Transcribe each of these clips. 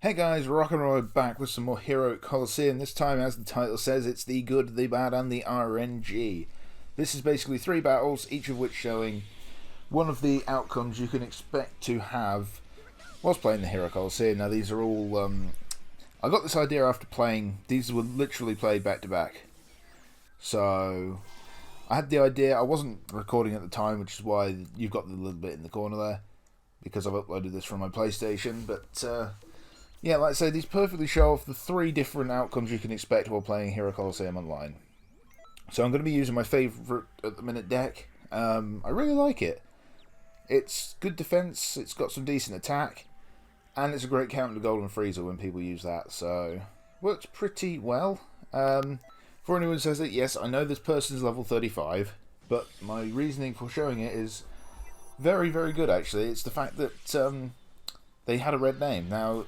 Hey guys, Rock and Roll back with some more Hero Colosseum. This time, as the title says, it's the good, the bad, and the RNG. This is basically 3 battles, each of which showing one of the outcomes you can expect to have whilst playing the Hero Colosseum. Now, these are all... I got this idea after playing... These were literally played back to back. So, I had the idea. I wasn't recording at the time, which is why you've got the little bit in the corner there, because I've uploaded this from my PlayStation, but... yeah, like I say, these perfectly show off the 3 different outcomes you can expect while playing Hero Colosseum Online. So I'm going to be using my favourite at the minute deck. I really like it. It's good defence, it's got some decent attack, and it's a great counter to Golden Freezer when people use that, so works pretty well. For anyone who says it, yes, I know this person's level 35, but my reasoning for showing it is very, very good actually. It's the fact that they had a red name. Now,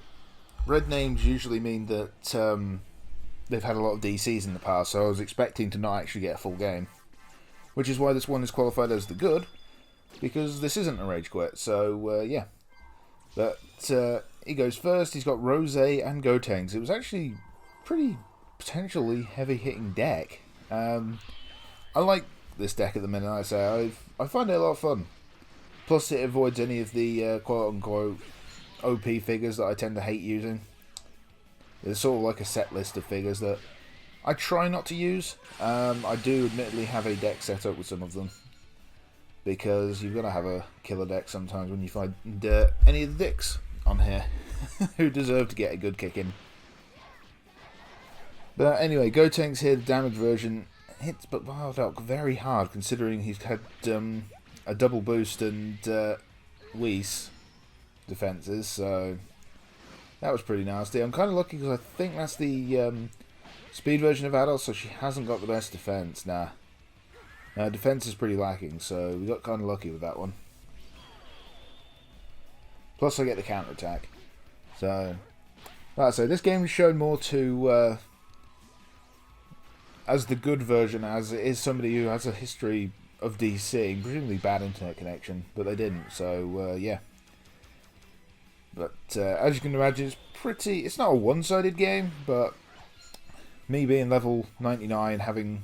red names usually mean that they've had a lot of DCs in the past, so I was expecting to not actually get a full game. Which is why this one is qualified as the good, because this isn't a rage quit, so yeah. But he goes first. He's got Rose and Gotenks. It was actually pretty potentially heavy-hitting deck. I like this deck at the minute, I say. I find it a lot of fun. Plus it avoids any of the quote-unquote OP figures that I tend to hate using. There's sort of like a set list of figures that I try not to use. I do admittedly have a deck set up with some of them, because you've got to have a killer deck sometimes when you find any of the dicks on here who deserve to get a good kick in. But anyway, Gotenks here, the damage version, hits but Bardock very hard considering he's had a double boost and Whis defenses, so that was pretty nasty. I'm kind of lucky because I think that's the speed version of Adult, so she hasn't got the best defense. Nah, defense is pretty lacking, so we got kind of lucky with that one. Plus I get the counter attack. So, like I say, this game is shown more to as the good version, as it is somebody who has a history of DCing, presumably bad internet connection, but they didn't, so yeah. But as you can imagine, it's not a one-sided game, but me being level 99, having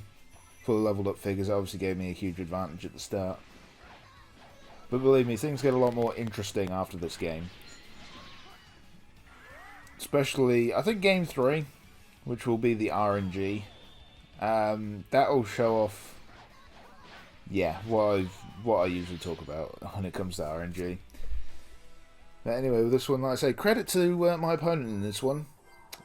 fully leveled up figures, obviously gave me a huge advantage at the start. But believe me, things get a lot more interesting after this game. Especially, I think Game 3, which will be the RNG, that'll show off, yeah, what I usually talk about when it comes to RNG. But anyway, with this one, like I say, credit to my opponent in this one.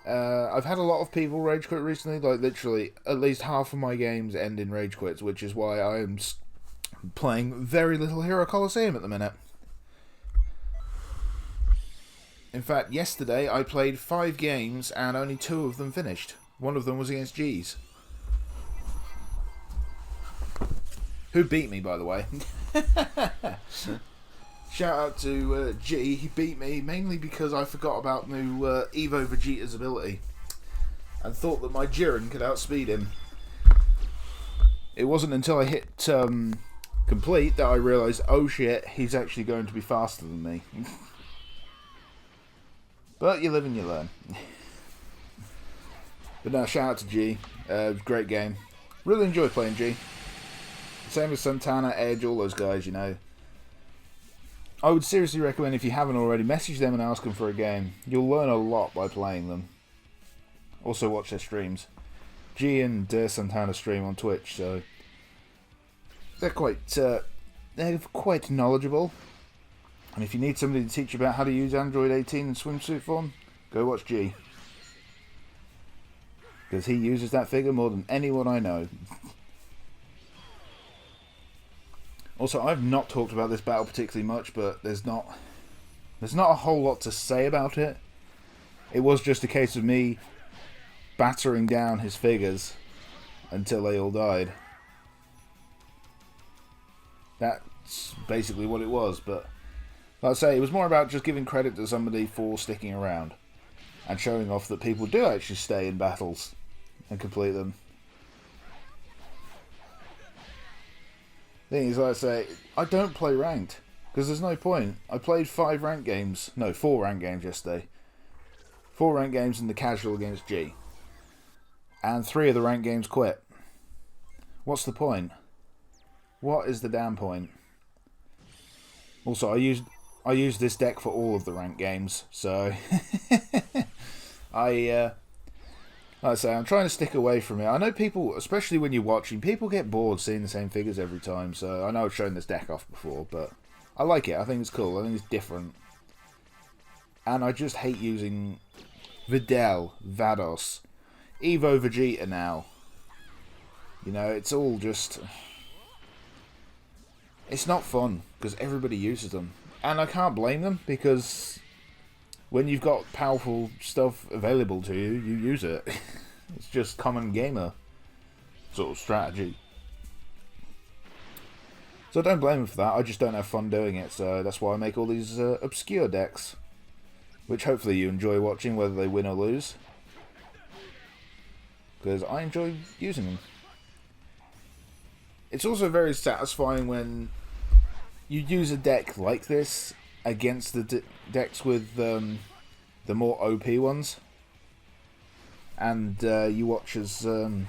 I've had a lot of people rage quit recently, like literally at least half of my games end in rage quits, which is why I am playing very little Hero Colosseum at the minute. In fact, yesterday I played 5 games and only 2 of them finished. One of them was against G's. Who beat me, by the way. Shout out to G, he beat me mainly because I forgot about new Evo Vegeta's ability and thought that my Jiren could outspeed him. It wasn't until I hit complete that I realised, oh shit, he's actually going to be faster than me. But you live and you learn. But no, shout out to G, great game. Really enjoy playing G. Same as Santana, Edge, all those guys, you know. I would seriously recommend, if you haven't already, message them and ask them for a game. You'll learn a lot by playing them. Also watch their streams. G and Santana stream on Twitch, so they're quite knowledgeable. And if you need somebody to teach you about how to use Android 18 in swimsuit form, go watch G. Because he uses that figure more than anyone I know. Also, I've not talked about this battle particularly much, but there's not a whole lot to say about it. It was just a case of me battering down his figures until they all died. That's basically what it was, but like I say, it was more about just giving credit to somebody for sticking around and showing off that people do actually stay in battles and complete them. Thing is, like I say, I don't play ranked because there's no point. I played 4 ranked games yesterday, 4 ranked games in the casual against G. And 3 of the ranked games quit. What's the point? What is the damn point? Also, I used this deck for all of the ranked games, so like I say, I'm trying to stick away from it. I know people, especially when you're watching, people get bored seeing the same figures every time, so I know I've shown this deck off before, but I like it. I think it's cool. I think it's different. And I just hate using Videl, Vados, Evo Vegeta now. You know, it's all just... It's not fun, because everybody uses them. And I can't blame them, because when you've got powerful stuff available to you, you use it. It's just common gamer sort of strategy. So I don't blame them for that, I just don't have fun doing it, so that's why I make all these obscure decks. Which hopefully you enjoy watching, whether they win or lose. Because I enjoy using them. It's also very satisfying when you use a deck like this against the decks with the more OP ones. And you watch as sort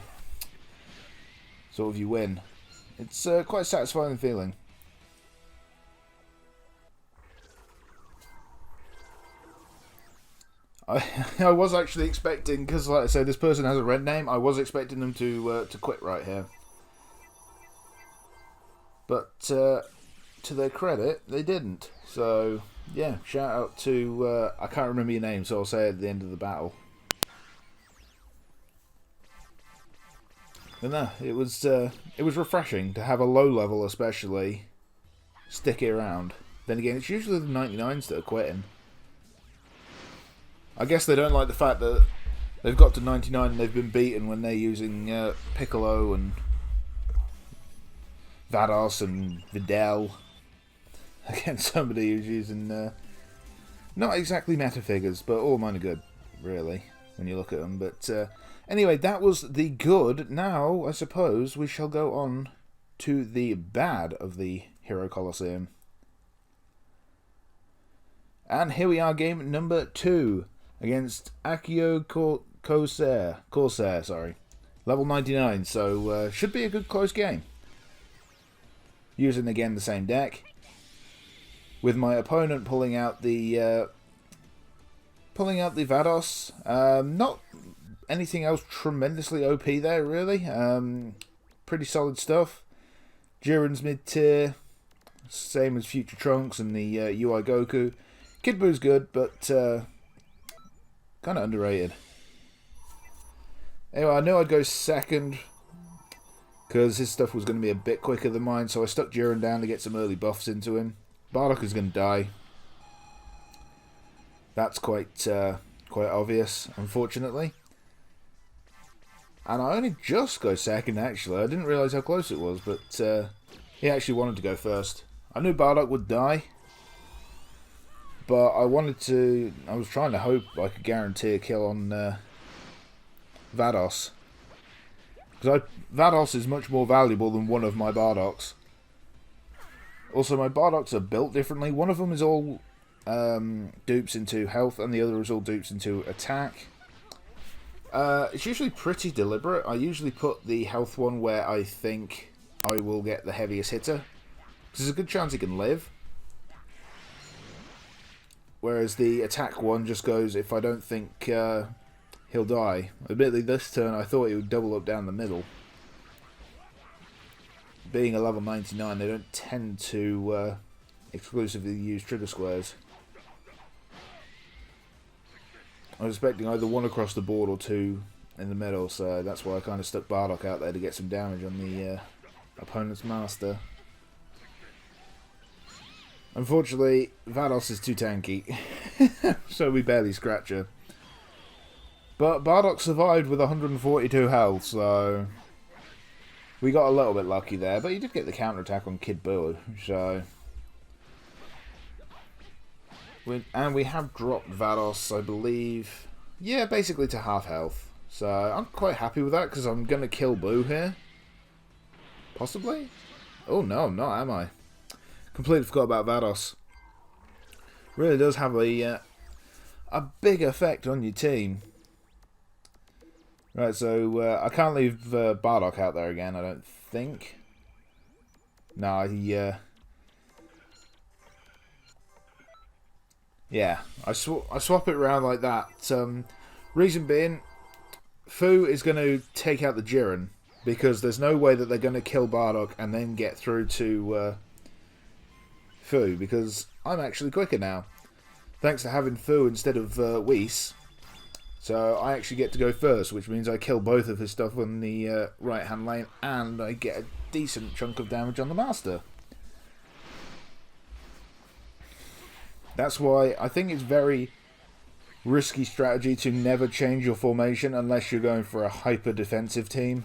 of you win. It's quite a satisfying feeling. I was actually expecting, because like I say, this person has a red name, I was expecting them to quit right here. But to their credit, they didn't. So, yeah, shout out to, I can't remember your name, so I'll say it at the end of the battle. But no, it was refreshing to have a low level especially sticky around. Then again, it's usually the 99s that are quitting. I guess they don't like the fact that they've got to 99 and they've been beaten when they're using Piccolo and Vados and Videl against somebody who's using not exactly meta figures, but all mine are good, really, when you look at them. But anyway, that was the good. Now, I suppose, we shall go on to the bad of the Hero Colosseum. And here we are, game number 2. Against Akio Corsair, sorry. Level 99, so should be a good close game. Using again the same deck. With my opponent pulling out the Vados. Not anything else tremendously OP there, really. Pretty solid stuff. Jiren's mid-tier. Same as Future Trunks and the UI Goku. Kid Boo's good, but... kind of underrated. Anyway, I knew I'd go second because his stuff was going to be a bit quicker than mine, so I stuck Jiren down to get some early buffs into him. Bardock is going to die. That's quite obvious, unfortunately. And I only just go second, actually. I didn't realise how close it was, but he actually wanted to go first. I knew Bardock would die. But I was trying to hope I could guarantee a kill on Vados. Because Vados is much more valuable than one of my Bardocks. Also, my Bardocks are built differently. One of them is all dupes into health, and the other is all dupes into attack. It's usually pretty deliberate. I usually put the health one where I think I will get the heaviest hitter. Because there's a good chance he can live. Whereas the attack one just goes if I don't think he'll die. Admittedly, this turn I thought he would double up down the middle. Being a level 99, they don't tend to exclusively use trigger squares. I was expecting either one across the board or two in the middle, so that's why I kind of stuck Bardock out there to get some damage on the opponent's master. Unfortunately, Vados is too tanky, so we barely scratch her. But Bardock survived with 142 health, so we got a little bit lucky there. But he did get the counterattack on Kid Buu, so... And we have dropped Vados, I believe, yeah, basically to half health. So I'm quite happy with that, because I'm going to kill Buu here. Possibly? Oh no, I'm not, am I? Completely forgot about Vados. Really does have a a big effect on your team. Right, so I can't leave Bardock out there again, I don't think. No, yeah, I swap it around like that. Reason being, Fu is going to take out the Jiren, because there's no way that they're going to kill Bardock and then get through to Fu, because I'm actually quicker now. Thanks to having Fu instead of Whis. So I actually get to go first, which means I kill both of his stuff on the right-hand lane, and I get a decent chunk of damage on the Master. That's why I think it's very risky strategy to never change your formation unless you're going for a hyper-defensive team.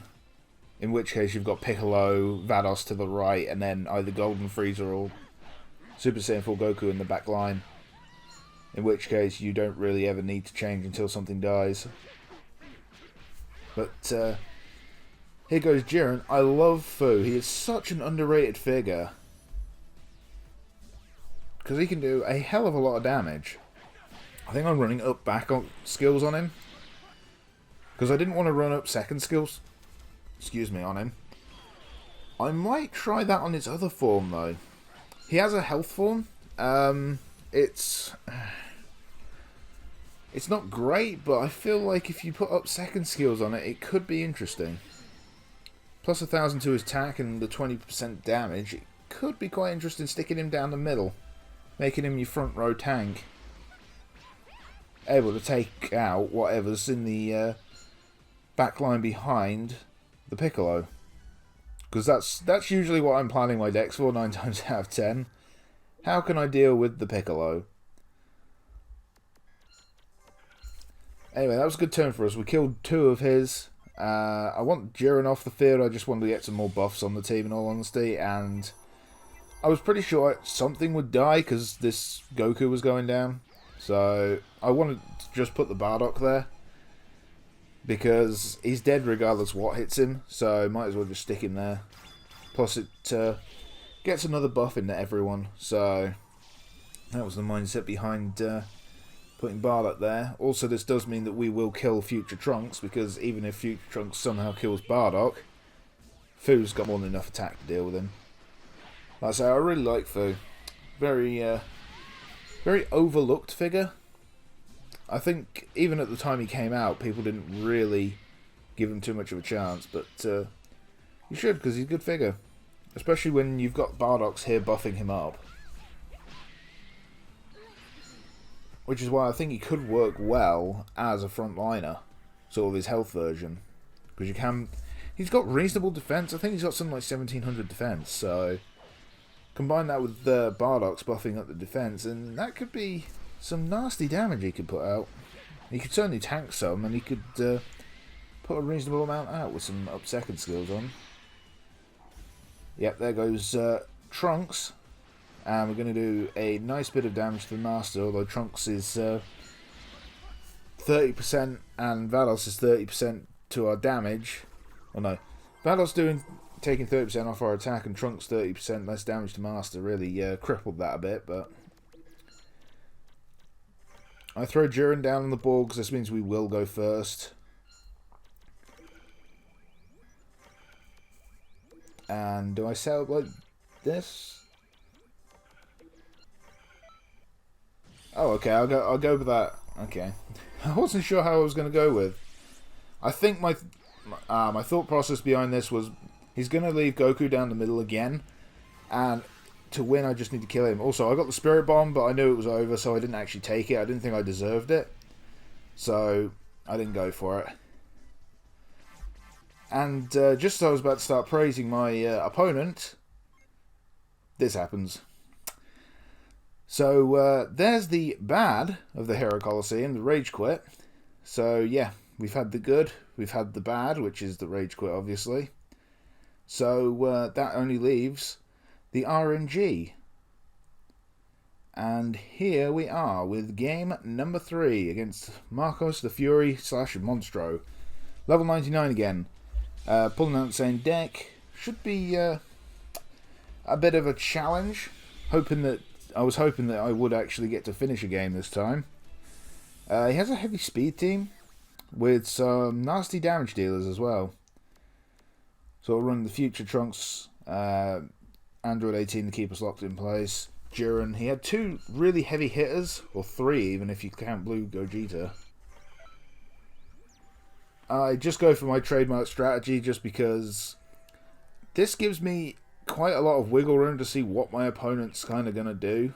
In which case you've got Piccolo, Vados to the right, and then either Golden Frieza or Super Saiyan 4 Goku in the back line. In which case you don't really ever need to change until something dies. But here goes Jiren. I love Fu. He is such an underrated figure. Because he can do a hell of a lot of damage. I think I'm running up back on skills on him. Because I didn't want to run up second skills. Excuse me, on him. I might try that on his other form though. He has a health form. It's not great, but I feel like if you put up second skills on it, it could be interesting. Plus 1,000 to his attack and the 20% damage, it could be quite interesting sticking him down the middle. Making him your front row tank. Able to take out whatever's in the back line behind the Piccolo. Because that's usually what I'm planning my decks for 9 times out of 10. How can I deal with the Piccolo? Anyway, that was a good turn for us. We killed 2 of his. I want Jiren off the field. I just wanted to get some more buffs on the team in all honesty. And I was pretty sure something would die because this Goku was going down. So I wanted to just put the Bardock there. Because he's dead regardless what hits him. So might as well just stick him there. Plus it gets another buff into everyone. So that was the mindset behind putting Bardock there. Also this does mean that we will kill future Trunks. Because even if future Trunks somehow kills Bardock, Fu's got more than enough attack to deal with him. Like I say, I really like Fu. Very overlooked figure. I think even at the time he came out, people didn't really give him too much of a chance. But you should, because he's a good figure. Especially when you've got Bardock's here buffing him up. Which is why I think he could work well as a frontliner. Sort of his health version. Because you can... He's got reasonable defense. I think he's got something like 1700 defense. So... Combine that with Bardock's buffing up the defense, and that could be some nasty damage he could put out. He could certainly tank some, and he could put a reasonable amount out with some up second skills on. Yep, there goes Trunks. And we're going to do a nice bit of damage to the Master, although Trunks is 30% and Vados is 30% to our damage. Oh no, Vados taking 30% off our attack and Trunks 30% less damage to Master really crippled that a bit, but I throw Jiren down on the board because this means we will go first. And do I set up like this? Oh, okay, I'll go with that. Okay. I wasn't sure how I was going to go with. I think my thought process behind this was he's going to leave Goku down the middle again, and to win I just need to kill him. Also, I got the Spirit Bomb, but I knew it was over, so I didn't actually take it. I didn't think I deserved it, so I didn't go for it. And just as I was about to start praising my opponent, this happens. So there's the bad of the Hero Colosseum, the Rage Quit. So yeah, we've had the good, we've had the bad, which is the Rage Quit obviously. So that only leaves the RNG. And here we are with game number 3 against Marcos the Fury / Monstro. Level 99 again. Pulling out the same deck. Should be a bit of a challenge. I was hoping that I would actually get to finish a game this time. He has a heavy speed team with some nasty damage dealers as well. So we'll run the Future Trunks, Android 18 to keep us locked in place. Jiren, he had 2 really heavy hitters, or 3 even if you count Blue Gogeta. I just go for my trademark strategy just because this gives me quite a lot of wiggle room to see what my opponent's kind of going to do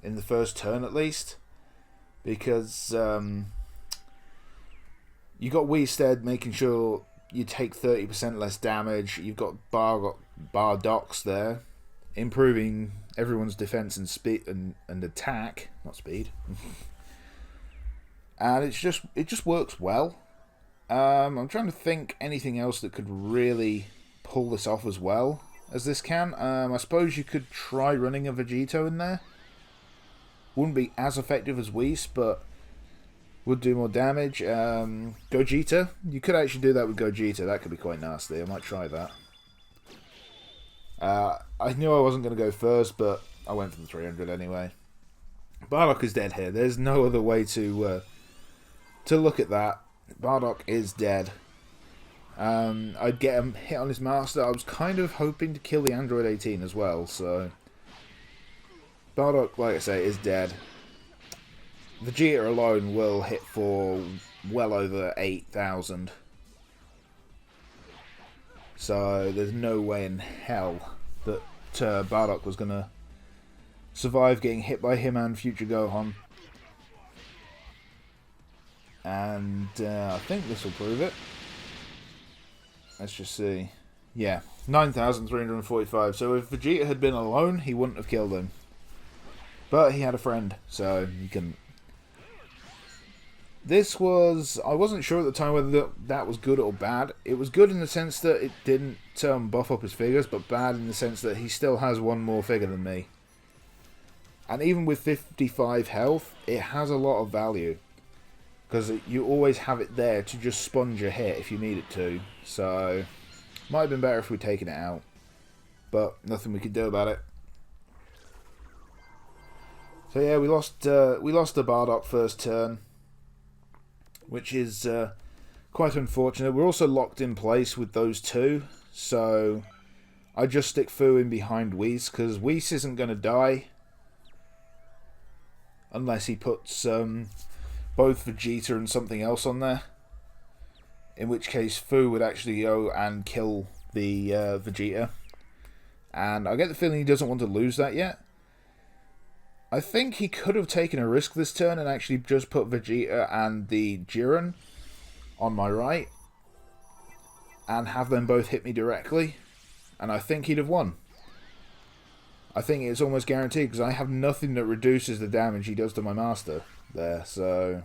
in the first turn at least. Because you got Weestead making sure you take 30% less damage. You've got Bardox there, improving everyone's defense and speed and attack, not speed. And it just works well. I'm trying to think anything else that could really pull this off as well as this can. I suppose you could try running a Vegito in there. Wouldn't be as effective as Whis, but would do more damage. Gogeta, you could actually do that with Gogeta. That could be quite nasty. I might try that. I knew I wasn't going to go first, but I went for the 300 anyway. Bardock is dead here. There's no other way to look at that. Bardock is dead. I'd get him hit on his master. I was kind of hoping to kill the Android 18 as well, so Bardock, like I say, is dead. Vegeta alone will hit for well over 8,000. So there's no way in hell that Bardock was going to survive getting hit by him and Future Gohan. And I think this will prove it. Let's just see. Yeah, 9,345. So if Vegeta had been alone, he wouldn't have killed him. But he had a friend, so you can... This was... I wasn't sure at the time whether that was good or bad. It was good in the sense that it didn't buff up his figures, but bad in the sense that he still has one more figure than me. And even with 55 health, it has a lot of value. Because you always have it there to just sponge a hit if you need it to. So, might have been better if we'd taken it out. But, nothing we could do about it. So yeah, we lost the Bardock first turn. Which is quite unfortunate. We're also locked in place with those two. So, I just stick Fu in behind Whis. Because Whis isn't going to die. Unless he puts... both Vegeta and something else on there. In which case Fu would actually go and kill the Vegeta. And I get the feeling he doesn't want to lose that yet. I think he could have taken a risk this turn and actually just put Vegeta and the Jiren on my right. And have them both hit me directly. And I think he'd have won. I think it's almost guaranteed because I have nothing that reduces the damage he does to my master there, so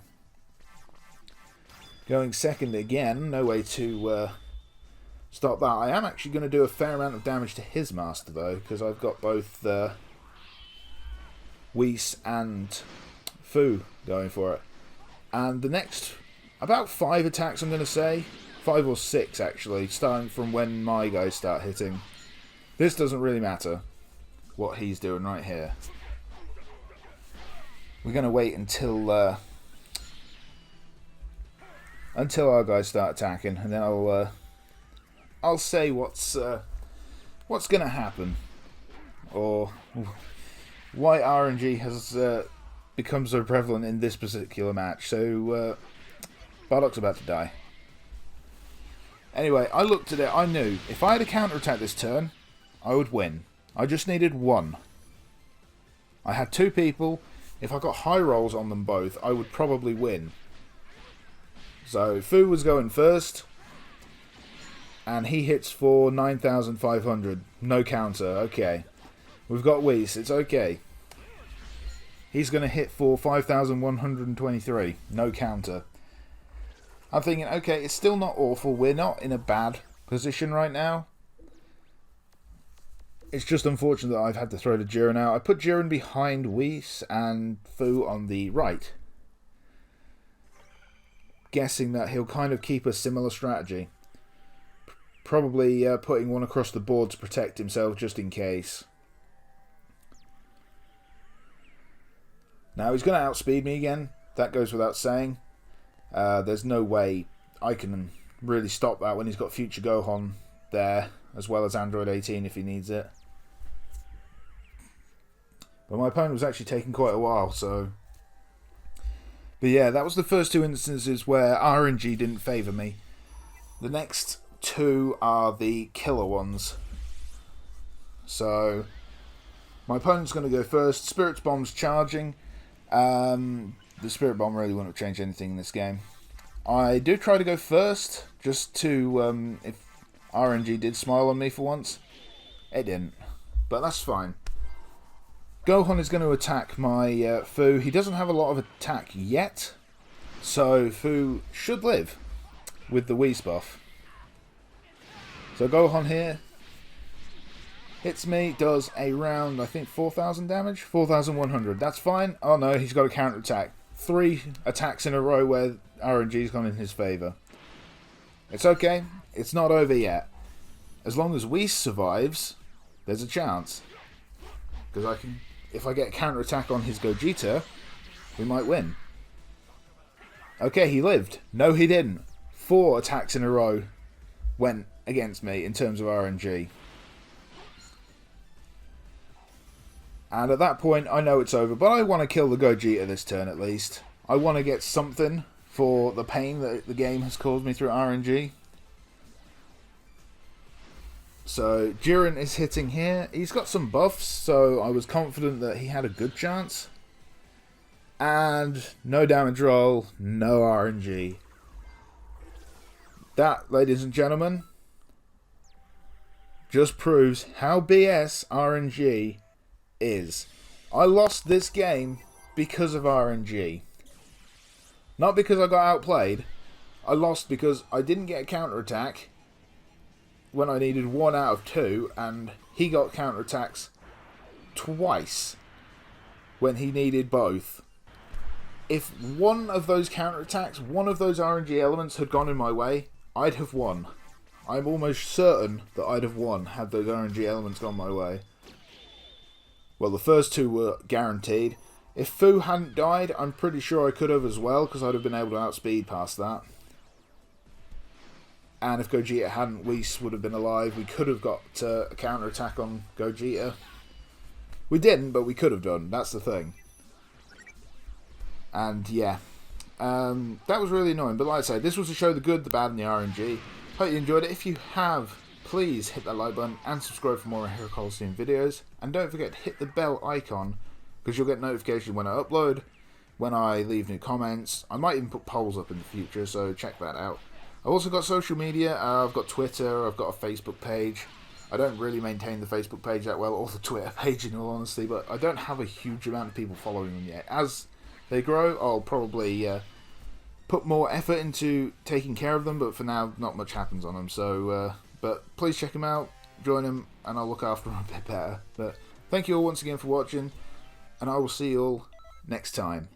going second again, no way to stop that. I am actually going to do a fair amount of damage to his master though, because I've got both Whis and Fu going for it. And the next about 5 attacks, I'm going to say 5 or 6 actually, starting from when my guys start hitting. This doesn't really matter what he's doing right here. We're going to wait until our guys start attacking, and then I'll say what's going to happen, or why RNG has become so prevalent in this particular match. So Bardock's about to die. Anyway, I looked at it. I knew if I had a counter-attack this turn, I would win. I just needed one. I had 2 people. If I got high rolls on them both, I would probably win. So, Fu was going first. And he hits for 9,500. No counter. Okay. We've got Whis. It's okay. He's going to hit for 5,123. No counter. I'm thinking, okay, it's still not awful. We're not in a bad position right now. It's just unfortunate that I've had to throw the Jiren out. I put Jiren behind Whis and Fu on the right. Guessing that he'll kind of keep a similar strategy. Probably putting one across the board to protect himself just in case. Now he's going to outspeed me again. That goes without saying. There's no way I can really stop that when he's got Future Gohan there, as well as Android 18 if he needs it. But my opponent was actually taking quite a while, so... But yeah, that was the first two instances where RNG didn't favour me. The next two are the killer ones. So, my opponent's going to go first. Spirit's Bomb's charging. The Spirit Bomb really wouldn't have changed anything in this game. I do try to go first, just to, if RNG did smile on me for once. It didn't, but that's fine. Gohan is going to attack my Fu. He doesn't have a lot of attack yet, so Fu should live with the Whis buff. So Gohan here hits me, does around, I think, 4,000 damage? 4,100. That's fine. Oh no, he's got a counter attack. 3 attacks in a row where RNG's gone in his favour. It's okay. It's not over yet. As long as Whis survives, there's a chance. Because if I get a counter attack on his Gogeta, we might win. Okay, he lived. No, he didn't. 4 attacks in a row went against me in terms of RNG. And at that point, I know it's over, but I want to kill the Gogeta this turn at least. I want to get something for the pain that the game has caused me through RNG. So, Jiren is hitting here. He's got some buffs, so I was confident that he had a good chance. And no damage roll, no RNG. That, ladies and gentlemen, just proves how BS RNG is. I lost this game because of RNG. Not because I got outplayed. I lost because I didn't get a counterattack when I needed 1 out of 2, and he got counterattacks twice when he needed both. If one of those counterattacks, one of those RNG elements had gone in my way, I'd have won. I'm almost certain that I'd have won had those RNG elements gone my way. Well, the first 2 were guaranteed. If Fu hadn't died, I'm pretty sure I could have as well, because I'd have been able to outspeed past that. And if Gogeta hadn't, Whis would have been alive. We could have got a counter-attack on Gogeta. We didn't, but we could have done. That's the thing. And yeah, that was really annoying. But like I said, this was to show the good, the bad, and the RNG. Hope you enjoyed it. If you have, please hit that like button and subscribe for more Hero Colosseum videos. And don't forget to hit the bell icon, because you'll get notification when I upload, when I leave new comments. I might even put polls up in the future, so check that out. I've also got social media. I've got Twitter, I've got a Facebook page. I don't really maintain the Facebook page that well, or the Twitter page in all honesty, but I don't have a huge amount of people following them yet. As they grow, I'll probably put more effort into taking care of them, but for now, not much happens on them. So, but please check them out, join them, and I'll look after them a bit better. But thank you all once again for watching, and I will see you all next time.